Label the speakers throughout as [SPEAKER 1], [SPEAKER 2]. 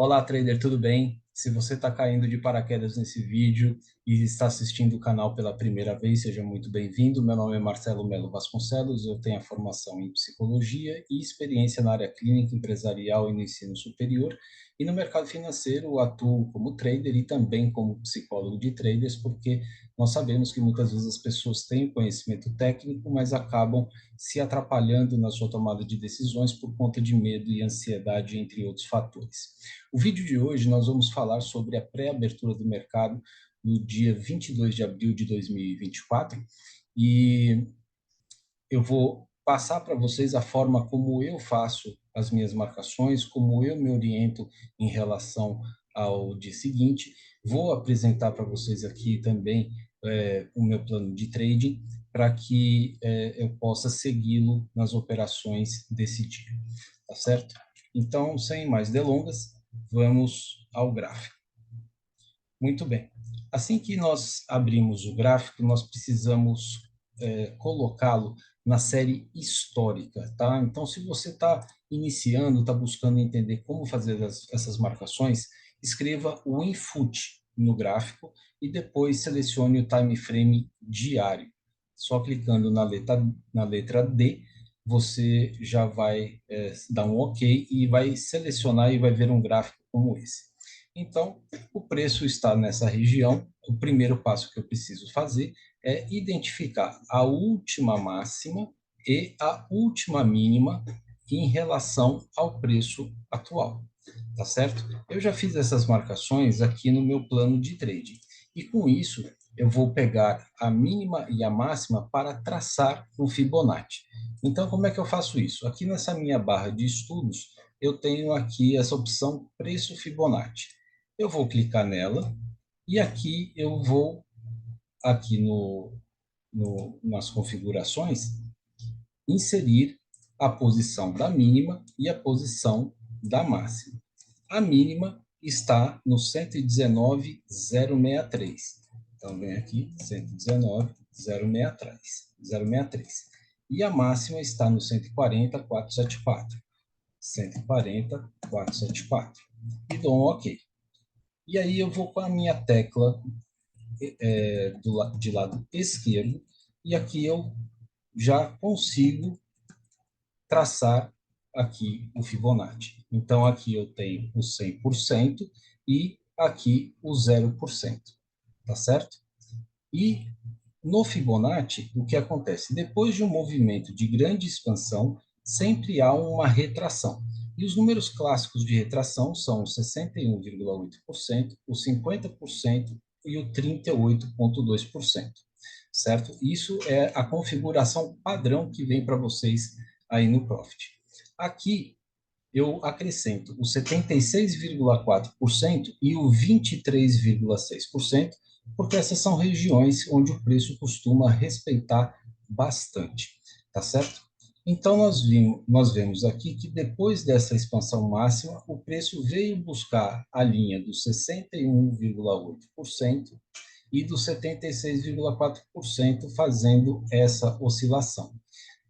[SPEAKER 1] Olá, trader, tudo bem? Se você está caindo de paraquedas nesse vídeo e está assistindo o canal pela primeira vez, seja muito bem-vindo. Meu nome é Marcelo Melo Vasconcelos, eu tenho a formação em psicologia e experiência na área clínica, empresarial e no ensino superior. E no mercado financeiro atuo como trader e também como psicólogo de traders, porque nós sabemos que muitas vezes as pessoas têm conhecimento técnico, mas acabam se atrapalhando na sua tomada de decisões por conta de medo e ansiedade, entre outros fatores. O vídeo de hoje nós vamos falar sobre a pré-abertura do mercado no dia 22 de abril de 2024 e eu vou passar para vocês a forma como eu faço as minhas marcações, como eu me oriento em relação ao dia seguinte. Vou apresentar para vocês aqui também o meu plano de trading para que eu possa segui-lo nas operações desse dia, tá certo? Então, sem mais delongas, vamos ao gráfico. Muito bem. Assim que nós abrimos o gráfico, nós precisamos colocá-lo na série histórica, tá? Então, se você está iniciando, está buscando entender como fazer essas marcações, escreva o input no gráfico e depois selecione o time frame diário. Só clicando na letra D, você já vai dar um OK e vai selecionar e vai ver um gráfico como esse. Então, o preço está nessa região. O primeiro passo que eu preciso fazer é identificar a última máxima e a última mínima em relação ao preço atual, tá certo? Eu já fiz essas marcações aqui no meu plano de trade e com isso eu vou pegar a mínima e a máxima para traçar um Fibonacci. Então, como é que eu faço isso? Aqui nessa minha barra de estudos, eu tenho aqui essa opção preço Fibonacci. Eu vou clicar nela e aqui eu vou, aqui nas configurações, inserir a posição da mínima e a posição da máxima. A mínima está no 119,063. Então, vem aqui, 119,063. E a máxima está no 140,474. 140,474. E dou um OK. E aí eu vou com a minha tecla de lado esquerdo, e aqui eu já consigo traçar aqui o Fibonacci. Então, aqui eu tenho o 100% e aqui o 0%, tá certo? E no Fibonacci, o que acontece? Depois de um movimento de grande expansão, sempre há uma retração. E os números clássicos de retração são o 61,8%, o 50% e o 38,2%, certo? Isso é a configuração padrão que vem para vocês aí no Profit. Aqui eu acrescento o 76,4% e o 23,6%, porque essas são regiões onde o preço costuma respeitar bastante, tá certo? Então, nós vemos aqui que depois dessa expansão máxima, o preço veio buscar a linha do 61,8% e do 76,4%, fazendo essa oscilação.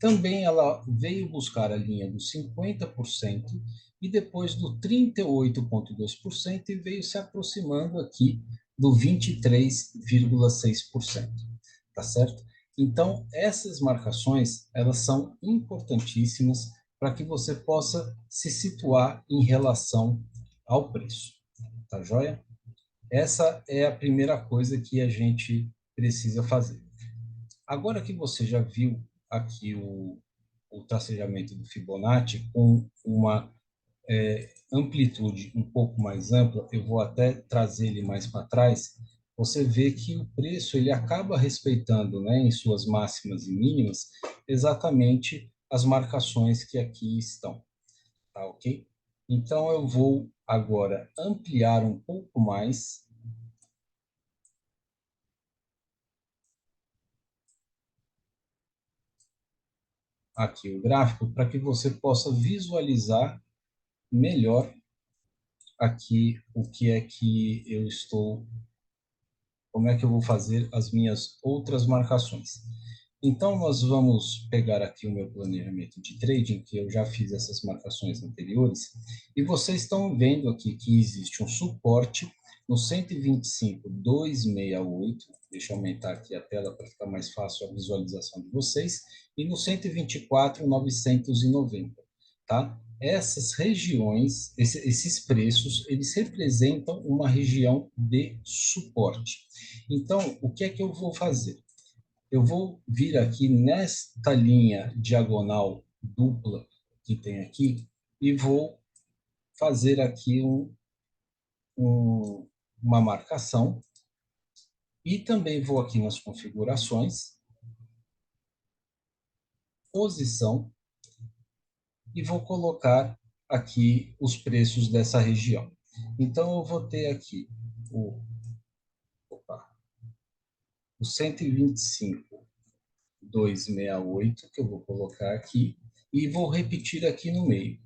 [SPEAKER 1] Também ela veio buscar a linha dos 50% e depois do 38,2% e veio se aproximando aqui do 23,6%, tá certo? Então, essas marcações, elas são importantíssimas para que você possa se situar em relação ao preço, tá joia? Essa é a primeira coisa que a gente precisa fazer. Agora que você já viu aqui o tracejamento do Fibonacci com uma amplitude um pouco mais ampla, eu vou até trazer ele mais para trás, você vê que o preço ele acaba respeitando, né, em suas máximas e mínimas, exatamente as marcações que aqui estão, tá ok? Então eu vou agora ampliar um pouco mais aqui o gráfico para que você possa visualizar melhor aqui o que é que eu estou, como é que eu vou fazer as minhas outras marcações. Então, nós vamos pegar aqui o meu planejamento de trading, que eu já fiz essas marcações anteriores, e vocês estão vendo aqui que existe um suporte no 125,268, deixa eu aumentar aqui a tela para ficar mais fácil a visualização de vocês, e no 124,990, tá? Essas regiões, esses preços, eles representam uma região de suporte. Então, o que é que eu vou fazer? Eu vou vir aqui nesta linha diagonal dupla que tem aqui e vou fazer aqui uma marcação e também vou aqui nas configurações, posição e vou colocar aqui os preços dessa região. Então eu vou ter aqui o, opa, o 125,268 que eu vou colocar aqui e vou repetir aqui no meio.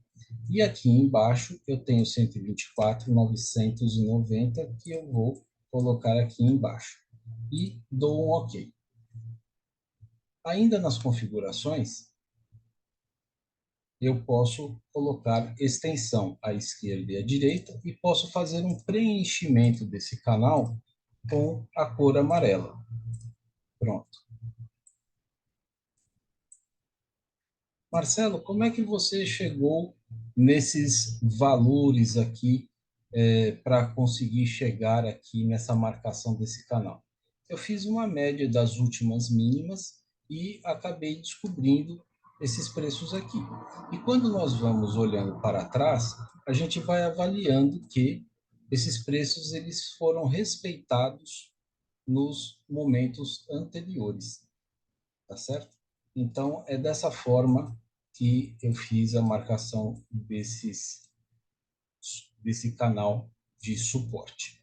[SPEAKER 1] E aqui embaixo eu tenho 124,990 que eu vou colocar aqui embaixo. E dou um OK. Ainda nas configurações, eu posso colocar extensão à esquerda e à direita e posso fazer um preenchimento desse canal com a cor amarela. Pronto. Marcelo, como é que você chegou nesses valores aqui para conseguir chegar aqui nessa marcação desse canal? Eu fiz uma média das últimas mínimas e acabei descobrindo esses preços aqui. E quando nós vamos olhando para trás, a gente vai avaliando que esses preços eles foram respeitados nos momentos anteriores, tá certo? Então, é dessa forma que eu fiz a marcação desse canal de suporte.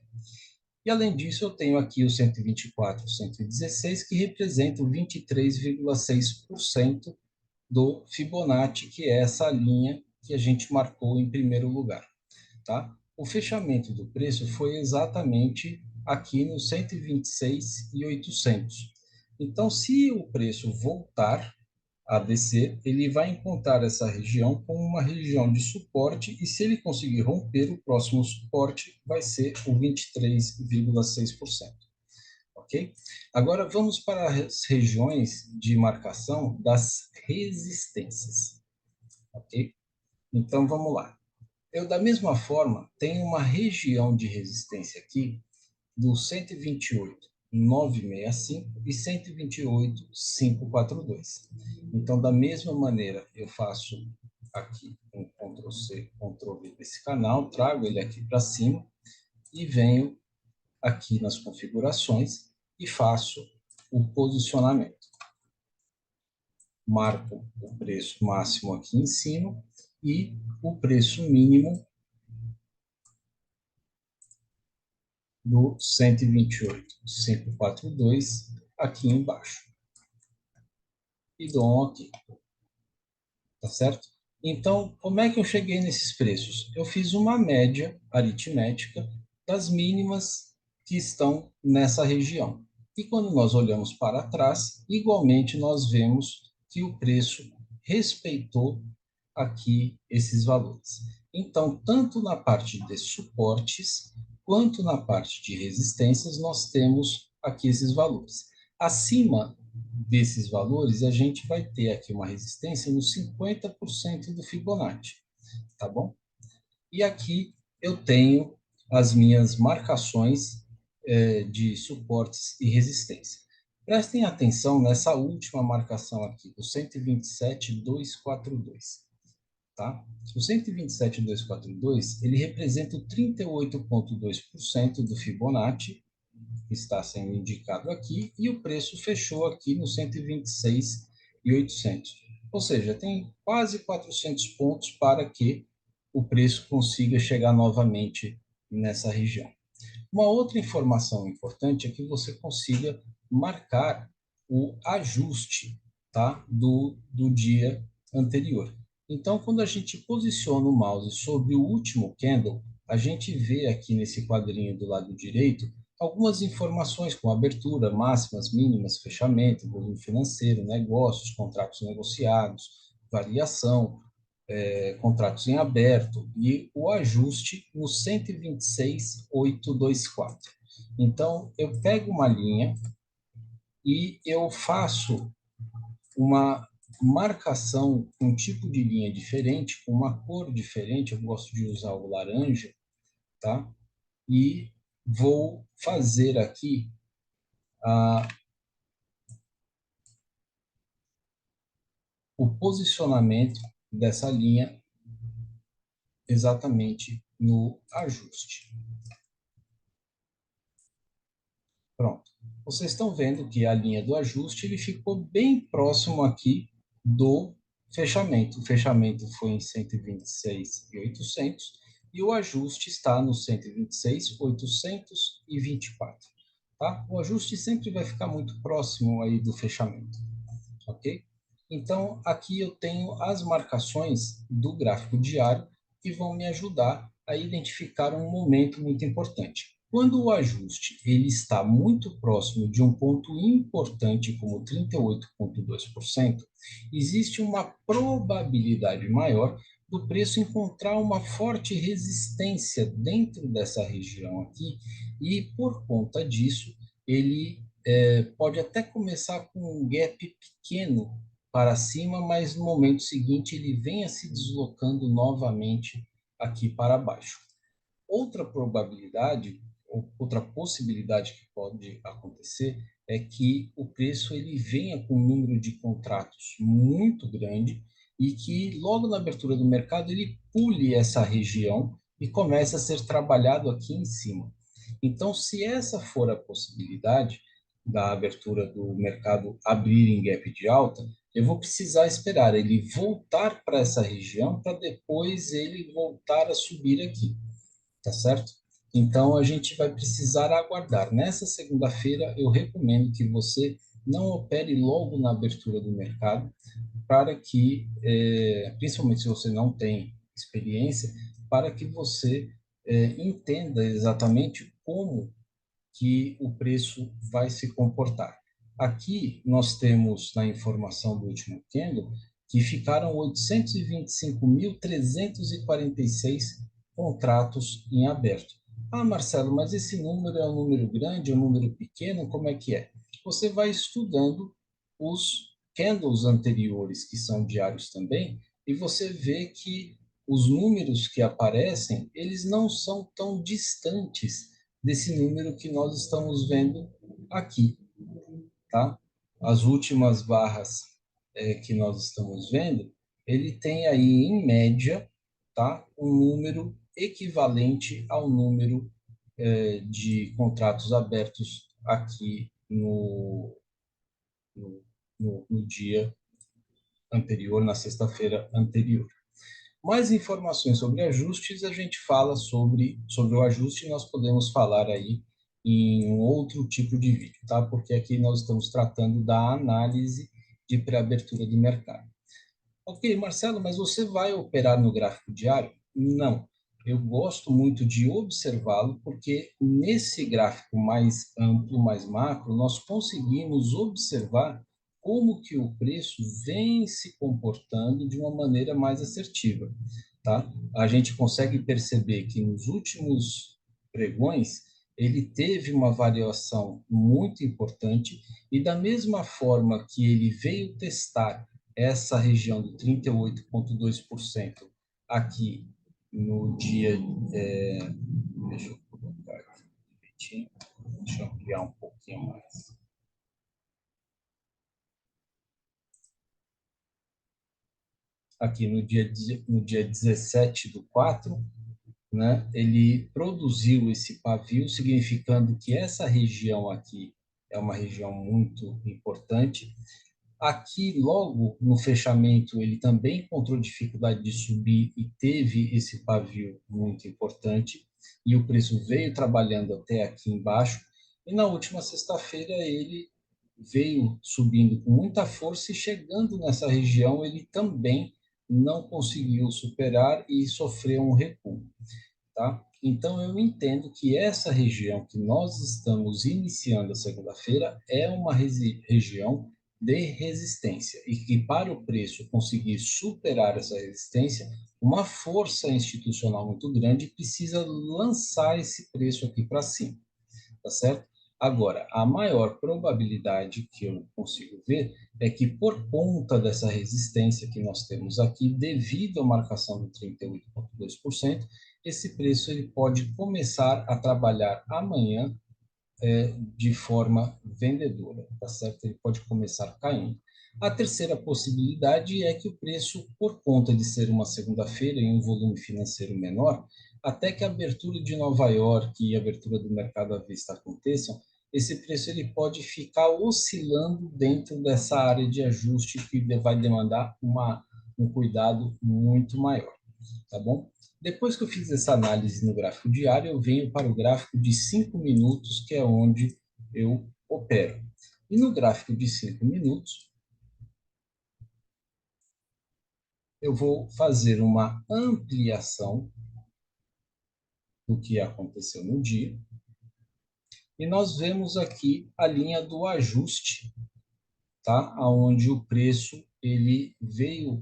[SPEAKER 1] E, além disso, eu tenho aqui o 124, 116, que representam 23,6% do Fibonacci, que é essa linha que a gente marcou em primeiro lugar. Tá? O fechamento do preço foi exatamente aqui no 126,800. Então, se o preço voltar a descer, ele vai encontrar essa região como uma região de suporte e se ele conseguir romper, o próximo suporte vai ser o 23,6%. Ok? Agora vamos para as regiões de marcação das resistências. Ok? Então vamos lá. Eu, da mesma forma, tenho uma região de resistência aqui do 128,965 e 128,542. Então, da mesma maneira, eu faço aqui um Ctrl+C, Ctrl+V desse canal, trago ele aqui para cima e venho aqui nas configurações e faço o posicionamento. Marco o preço máximo aqui em cima e o preço mínimo do 128,542 aqui embaixo. E dou um OK. Tá certo? Então, como é que eu cheguei nesses preços? Eu fiz uma média aritmética das mínimas que estão nessa região. E quando nós olhamos para trás, igualmente nós vemos que o preço respeitou aqui esses valores. Então, tanto na parte de suportes, quanto na parte de resistências, nós temos aqui esses valores. Acima desses valores, a gente vai ter aqui uma resistência no 50% do Fibonacci, tá bom? E aqui eu tenho as minhas marcações de suportes e resistência. Prestem atenção nessa última marcação aqui, do 127,242. Tá? O 127,242, ele representa o 38,2% do Fibonacci, que está sendo indicado aqui, e o preço fechou aqui no 126,800. Ou seja, tem quase 400 pontos para que o preço consiga chegar novamente nessa região. Uma outra informação importante é que você consiga marcar o ajuste, tá, do dia anterior. Então, quando a gente posiciona o mouse sobre o último candle, a gente vê aqui nesse quadrinho do lado direito algumas informações como abertura, máximas, mínimas, fechamento, volume financeiro, negócios, contratos negociados, variação, contratos em aberto e o ajuste no 126.824. Então, eu pego uma linha e eu faço uma marcação com um tipo de linha diferente, com uma cor diferente, eu gosto de usar o laranja, tá? E vou fazer aqui o posicionamento dessa linha exatamente no ajuste. Pronto. Vocês estão vendo que a linha do ajuste ele ficou bem próximo aqui do fechamento. O fechamento foi em 126.800 e o ajuste está no 126.824. Tá? O ajuste sempre vai ficar muito próximo aí do fechamento, ok? Então, aqui eu tenho as marcações do gráfico diário que vão me ajudar a identificar um momento muito importante. Quando o ajuste ele está muito próximo de um ponto importante como 38,2%, existe uma probabilidade maior do preço encontrar uma forte resistência dentro dessa região aqui e, por conta disso, ele pode até começar com um gap pequeno para cima, mas no momento seguinte ele venha se deslocando novamente aqui para baixo. Outra probabilidade, ou outra possibilidade que pode acontecer é que o preço ele venha com um número de contratos muito grande e que logo na abertura do mercado ele pule essa região e comece a ser trabalhado aqui em cima. Então, se essa for a possibilidade da abertura do mercado abrir em gap de alta, eu vou precisar esperar ele voltar para essa região para depois ele voltar a subir aqui, tá certo? Então a gente vai precisar aguardar. Nessa segunda-feira eu recomendo que você não opere logo na abertura do mercado, para que, principalmente se você não tem experiência, para que você entenda exatamente como que o preço vai se comportar. Aqui nós temos na informação do último candle que ficaram 825.346 contratos em aberto. Ah, Marcelo, mas esse número é um número grande, é um número pequeno, como é que é? Você vai estudando os candles anteriores, que são diários também, e você vê que os números que aparecem, eles não são tão distantes desse número que nós estamos vendo aqui, tá? As últimas barras que nós estamos vendo, ele tem aí, em média, tá? Um número equivalente ao número de contratos abertos aqui no dia anterior, na sexta-feira anterior. Mais informações sobre ajustes, a gente fala sobre o ajuste, nós podemos falar aí em um outro tipo de vídeo, tá? Porque aqui nós estamos tratando da análise de pré-abertura do mercado. Ok, Marcelo, mas você vai operar no gráfico diário? Não. Eu gosto muito de observá-lo, porque nesse gráfico mais amplo, mais macro, nós conseguimos observar como que o preço vem se comportando de uma maneira mais assertiva, tá? A gente consegue perceber que nos últimos pregões ele teve uma variação muito importante e da mesma forma que ele veio testar essa região do 38,2% aqui no dia, deixa eu colocar aqui direitinho, deixa eu ampliar um pouquinho mais. Aqui no dia 17 do 4, né, ele produziu esse pavio, significando que essa região aqui é uma região muito importante. Aqui, logo no fechamento, ele também encontrou dificuldade de subir e teve esse pavio muito importante, e o preço veio trabalhando até aqui embaixo, e na última sexta-feira ele veio subindo com muita força e chegando nessa região, ele também não conseguiu superar e sofreu um recuo. tá? Então, eu entendo que essa região que nós estamos iniciando a segunda-feira é uma região de resistência e que, para o preço conseguir superar essa resistência, uma força institucional muito grande precisa lançar esse preço aqui para cima, tá certo? Agora, a maior probabilidade que eu consigo ver é que, por conta dessa resistência que nós temos aqui, devido à marcação do 38,2%, esse preço ele pode começar a trabalhar amanhã de forma vendedora, tá certo? Ele pode começar caindo. A terceira possibilidade é que o preço, por conta de ser uma segunda-feira e um volume financeiro menor, até que a abertura de Nova York e a abertura do mercado à vista aconteçam, esse preço ele pode ficar oscilando dentro dessa área de ajuste que vai demandar um cuidado muito maior, tá bom? Depois que eu fiz essa análise no gráfico diário, eu venho para o gráfico de 5 minutos, que é onde eu opero. E no gráfico de 5 minutos, eu vou fazer uma ampliação do que aconteceu no dia. E nós vemos aqui a linha do ajuste, tá? Onde o preço ele veio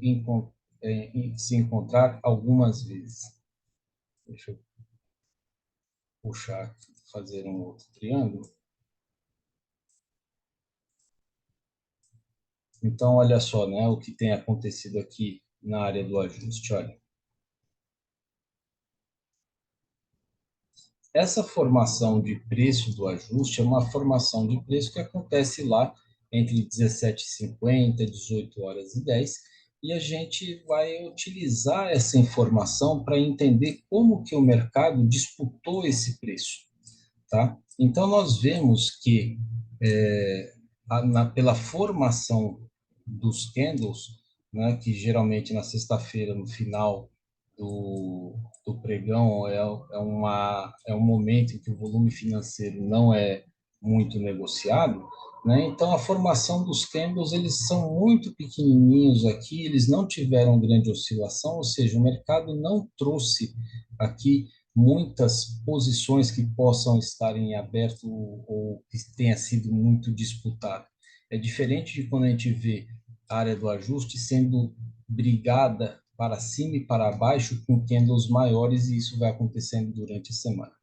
[SPEAKER 1] se encontrar algumas vezes. Deixa eu puxar aqui, fazer um outro triângulo. Então, olha só, né, o que tem acontecido aqui na área do ajuste. Olha, essa formação de preço do ajuste é uma formação de preço que acontece lá entre 17h50 e 18h10, e a gente vai utilizar essa informação para entender como que o mercado disputou esse preço, tá? Então, nós vemos que pela formação dos candles, né, que geralmente na sexta-feira, no final do pregão, é um momento em que o volume financeiro não é muito negociado, né? Então, a formação dos candles, eles são muito pequenininhos aqui, eles não tiveram grande oscilação, ou seja, o mercado não trouxe aqui muitas posições que possam estar em aberto ou que tenha sido muito disputado. É diferente de quando a gente vê a área do ajuste sendo brigada para cima e para baixo com candles maiores, e isso vai acontecendo durante a semana.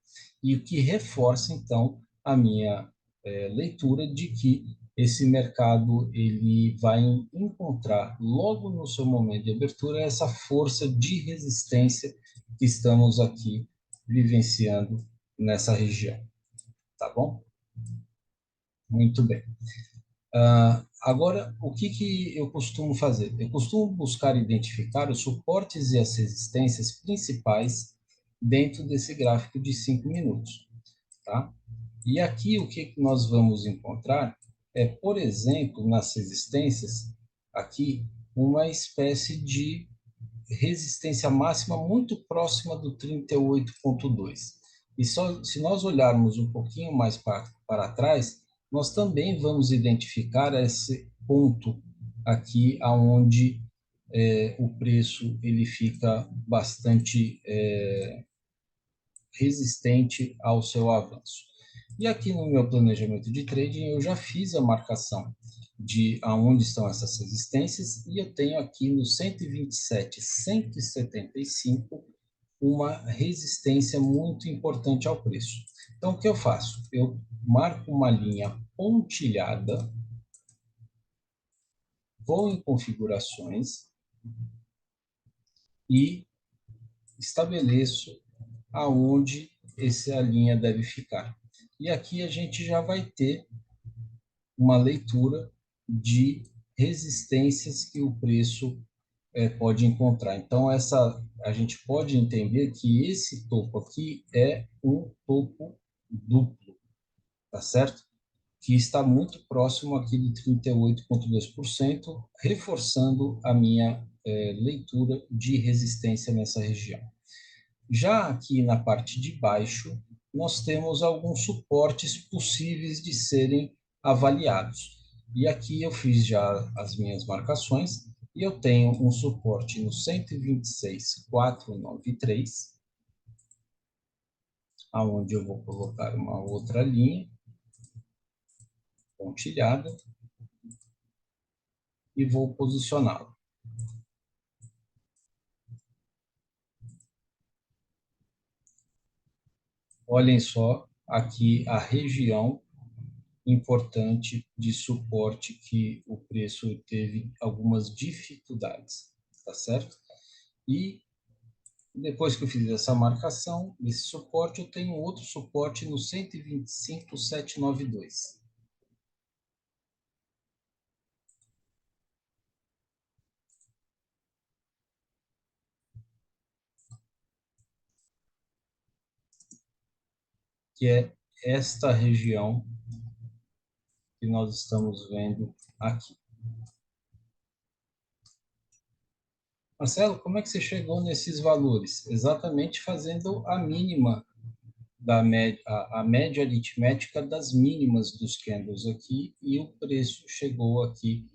[SPEAKER 1] E o que reforça, então, a minha leitura de que esse mercado ele vai encontrar logo no seu momento de abertura essa força de resistência que estamos aqui vivenciando nessa região, tá bom? Muito bem. Agora, o que eu costumo fazer? Eu costumo buscar identificar os suportes e as resistências principais dentro desse gráfico de 5 minutos, tá? E aqui o que nós vamos encontrar é, por exemplo, nas resistências, aqui, uma espécie de resistência máxima muito próxima do 38,2. E só, se nós olharmos um pouquinho mais para trás, nós também vamos identificar esse ponto aqui aonde o preço ele fica bastante resistente ao seu avanço. E aqui no meu planejamento de trading eu já fiz a marcação de aonde estão essas resistências e eu tenho aqui no 127,175 uma resistência muito importante ao preço. Então o que eu faço? Eu marco uma linha pontilhada, vou em configurações e estabeleço aonde essa linha deve ficar. E aqui a gente já vai ter uma leitura de resistências que o preço pode encontrar. Então, a gente pode entender que esse topo aqui é um topo duplo, tá certo? Que está muito próximo aqui de 38,2%, reforçando a minha leitura de resistência nessa região. Já aqui na parte de baixo, nós temos alguns suportes possíveis de serem avaliados. E aqui eu fiz já as minhas marcações e eu tenho um suporte no 126,493 aonde eu vou colocar uma outra linha pontilhada e vou posicioná-la. Olhem só aqui a região importante de suporte que o preço teve algumas dificuldades, tá certo? E depois que eu fiz essa marcação, esse suporte, eu tenho outro suporte no 125,792. Que é esta região que nós estamos vendo aqui. Marcelo, como é que você chegou nesses valores? Exatamente fazendo a mínima da média, a média aritmética das mínimas dos candles aqui, e o preço chegou aqui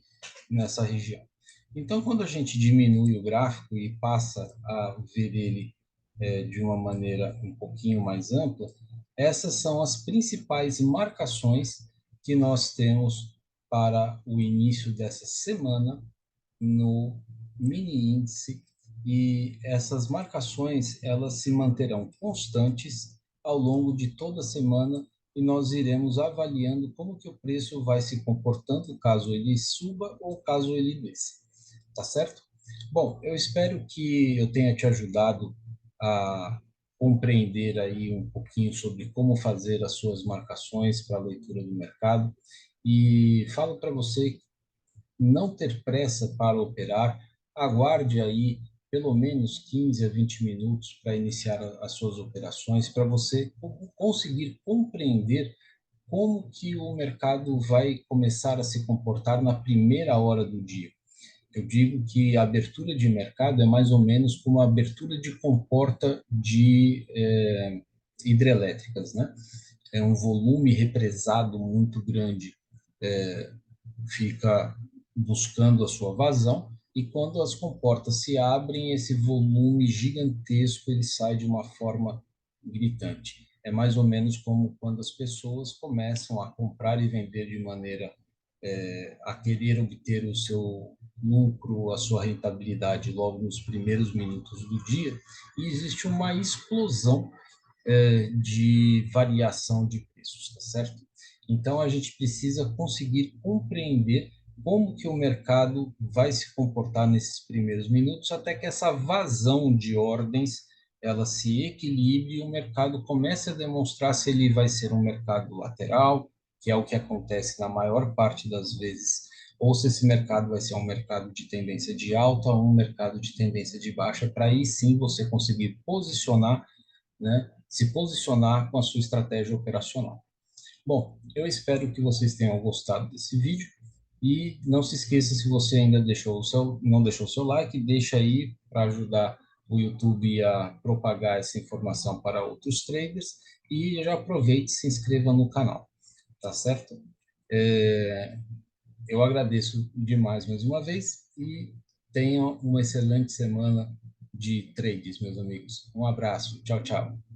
[SPEAKER 1] nessa região. Então, quando a gente diminui o gráfico e passa a ver ele de uma maneira um pouquinho mais ampla, essas são as principais marcações que nós temos para o início dessa semana no mini índice, e essas marcações elas se manterão constantes ao longo de toda a semana, e nós iremos avaliando como que o preço vai se comportando caso ele suba ou caso ele desça, tá certo? Bom, eu espero que eu tenha te ajudado a compreender aí um pouquinho sobre como fazer as suas marcações para a leitura do mercado, e falo para você não ter pressa para operar, aguarde aí pelo menos 15 a 20 minutos para iniciar as suas operações, para você conseguir compreender como que o mercado vai começar a se comportar na primeira hora do dia. Eu digo que a abertura de mercado é mais ou menos como a abertura de comporta de hidrelétricas, né? É um volume represado muito grande, fica buscando a sua vazão, e quando as comportas se abrem, esse volume gigantesco ele sai de uma forma gritante. É mais ou menos como quando as pessoas começam a comprar e vender de maneira a querer obter o seu lucro, a sua rentabilidade logo nos primeiros minutos do dia, e existe uma explosão de variação de preços, tá certo? Então, a gente precisa conseguir compreender como que o mercado vai se comportar nesses primeiros minutos, até que essa vazão de ordens ela se equilibre e o mercado comece a demonstrar se ele vai ser um mercado lateral, que é o que acontece na maior parte das vezes, ou se esse mercado vai ser um mercado de tendência de alta ou um mercado de tendência de baixa, para aí sim você conseguir posicionar, né, se posicionar com a sua estratégia operacional. Bom, eu espero que vocês tenham gostado desse vídeo, e não se esqueça, se você ainda não deixou o seu like, deixa aí para ajudar o YouTube a propagar essa informação para outros traders, e já aproveite e se inscreva no canal, tá certo? Eu agradeço demais mais uma vez, e tenham uma excelente semana de trades, meus amigos. Um abraço, tchau, tchau.